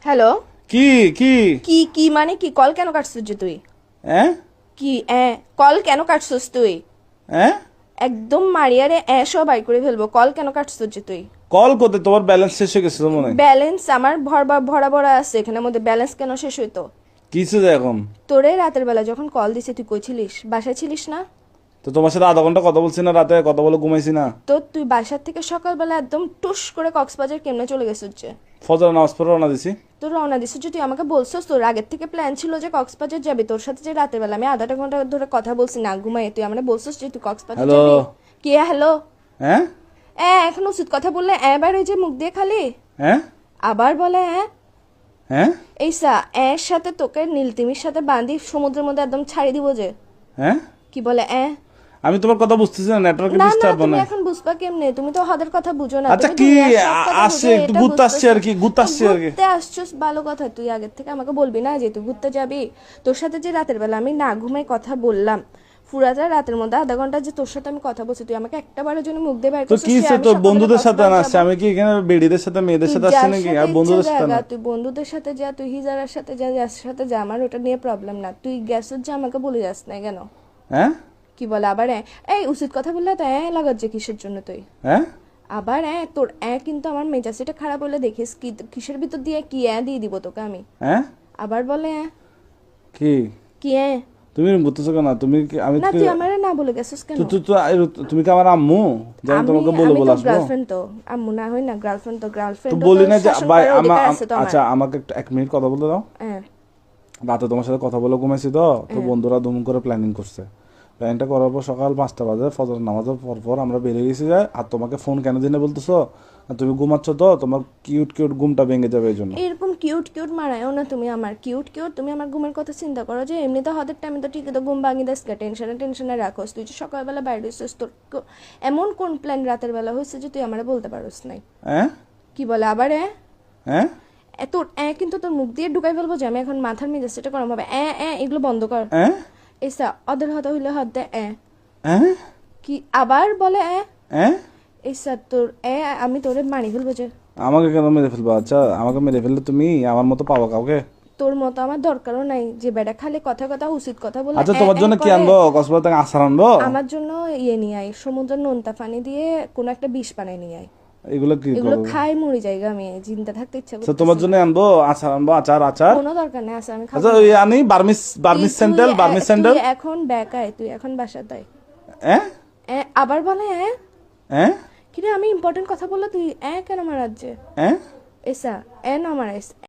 Hello. কি কি কি কি মানে কি? কল কেন কাটছিস যে তুই? হ্যাঁ কি কল কেন কাটছিস তুই? হ্যাঁ একদম মারিয়ারে সব বাই করে ফেলবো। কল কেন কাটছিস যে তুই? কল করতে তোমার ব্যালেন্স শেষ হয়ে গেছে তো মনে হয়। ব্যালেন্স আমার ভরা ভরা ভরা আছে, এখানের মধ্যে ব্যালেন্স কেন শেষ হইতো? কিছু যে এখন তোরে রাতের বেলা যখন কল দিছি তুই কই ছিলিস? বাসায় ছিলিস না? তো তোমার সাথে আধা ঘন্টা কথা বলছি না, রাতে কথা বলে ঘুমাইছি না। তো তুই বাসার থেকে সকালবেলা একদম টুস করে কক্সবাজার কেমনে চলে গেছিস যে? ফজর নামাজ পড়ে রওনা দিছি। তোর রওনা দিছিস যে, তুই আমাকে বলছিস তোর আগের থেকে প্ল্যান ছিল যে কক্সবাজার যাবি। তোর সাথে যে রাতের বেলা আমি আধাটা ঘন্টা ধরে কথা বলছি না ঘুমাই, তুই আমাকে বলছিস যে তুই কক্সবাজার হ্যালো। যাবি। কি হ্যালো? হ্যাঁ এখন উচিত কথা বললে এবার ওই যে মুখ দিয়ে খালি হ্যাঁ আবার বলে হ্যাঁ এইসা এর সাথে তোকে নীলতিমির সাথে বাঁধি সমুদ্রের মধ্যে একদম ছাড়ি দিব যে। হ্যাঁ কি বলে আমি তোমার কথা বুঝতেছি না, নেটওয়ার্কে না না, ডিস্টার্ব তুমি না। এখন বুঝবা কেমনে? তুমি তো হাদের কথা বুঝো না। আচ্ছা তুমি কি দুনিয়ার সব কথা আসছে, বুঝো, একটু এটা ঘুরতে আসছে বুঝতেছো আর কি, ঘুরতে তো আসছে আর কি। ঘুরতে আসছিস ভালো কথা, তুই আগের থেকে আমাকে বলবি না যে তুই ঘুরতে যাবি? তোর সাথে যে রাতের বেলা আমি না ঘুমাই কথা বললাম, পুরাটা রাতের মধ্যে আধা ঘন্টা যে তোর সাথে আমি কথা বলছি, তুই আমাকে একটা বারের জন্য মুখ দিয়ে বাইর তো করছিস কি যে আমি তোর সকালে বন্ধুদের সাথে কক্সবাজার না আসছে? যাবো? আমি কি এখানে বেডিদের সাথে মেয়েদের তুই সাথে যার আসছি নাকি? সাথে আর ইচ্ছা বন্ধুদের সাথে জায়গা, না। তুই বন্ধুদের সাথে যা, তুই হিজারার সাথে যা, যার সাথে যা, আমার ওটা নিয়ে প্রবলেম না। তুই গ্যাসের যে আমাকে বলে যাস না কেন? হ্যাঁ কি বলে আবার এই উচিত কথা বললে তো লাগার যে কিসের জন্য তুই? হ্যাঁ আবার তোর কিন্তু আমার মেজাজটা খারাপ হলে দেখিস কি কিসের ভিতর দিয়ে কি দিয়ে দিব তোকে আমি। হ্যাঁ আবার বলে কি কি তুমি বুঝতেছো কেন? তুমি কি আমি না, তুই আমারে না বলে গেছিস কেন? তুমি কি আমার আম্মু যে আমি তোমাকে বলে আমি বলে তো আসবো? গার্লফ্রেন্ড, তো আম্মু না হই না, গার্লফ্রেন্ড তো তো গার্লফ্রেন্ড বলি না যে ভাই আছে তো আমার। আচ্ছা আমাকে একটা 1 মিনিট কথা বলতে দাও। হ্যাঁ রাতে তোমার সাথে কথা বলে ঘুমাইছি তো তো বন্ধুরা দুম করে প্ল্যানিং করছে। প্ল্যানিংটা করার পর সকাল 5টা বাজে ফজর নামাজের পর পর আমরা বেরিয়ে গেছি যায়। আর তোমাকে ফোন কেন দিনে বলতেছো? আর তুমি ঘুমাচ্ছ তো, তোমার কিউট কিউট ঘুমটা ভেঙে যাবে এই জন্য। এরকম কিউট কিউট মারায়ও না তুমি আমার। কিউট কিউট তুমি আমার ঘুমের কথা চিন্তা করো যে এমনি তো হাতের টাইমে তো ঠিকই তো ঘুম ভাঙি দেস, টেনশনে টেনশনে রাখোস। তুই যে সকালবেলা বাইরে হইছিস, তোর এমন কোন প্ল্যান রাতের বেলা হয়েছে যে তুই আমারে বলতে পারোস নাই? হ্যাঁ কি বলে আবার হ্যাঁ তোর কিন্তু তোর মুখ দিয়ে ঢুকাই ফেলবো যে আমি এখন মাথার মেজাজ সেটা গরম হবে। এগুলো বন্ধ কর। হ্যাঁ এসা অদের হতে হইলে হাত দে হ্যাঁ কি আবার বলে হ্যাঁ এসা তোর আমি তোরে মারি ফেলবো যে। আমাকে কেন মেরে ফেলবো? আচ্ছা আমাকে মেরে ফেললে তুমি আমার মতো পাবো কাউকে? তোর মতো আমার দরকারও নাই যে বেটা খালি কথা কথা উচিত কথা বলে। আচ্ছা তোমার জন্য কি আনবো? কক্সবাজার থেকে আচার আনবো? আমার জন্য নিয়ে আয়, সমুদ্রের নোনতা পানি দিয়ে কোনো একটা বিষ বানাই নিয়ে আয়। এগুলো কি এগুলো করবো? খাই মরি জায়গা, আমি চিন্তা থাকতে ইচ্ছা আচ্ছা করতেছে তোমার না। জন্য আনবো আচার, আনবো আচার আচার। কোনো দরকার নেই, আছে আমি খাবো আচ্ছা না। ওই আনি Burmese Burmese sandal, Burmese sandal. তুই এখন বেকায়, তুই এখন বাসায় তাই হ্যাঁ আবার বলে হ্যাঁ কিরে আমি ইম্পর্টেন্ট কথা বললে তুই কেন মারাচ্ছে? হ্যাঁ এসা না মারাইস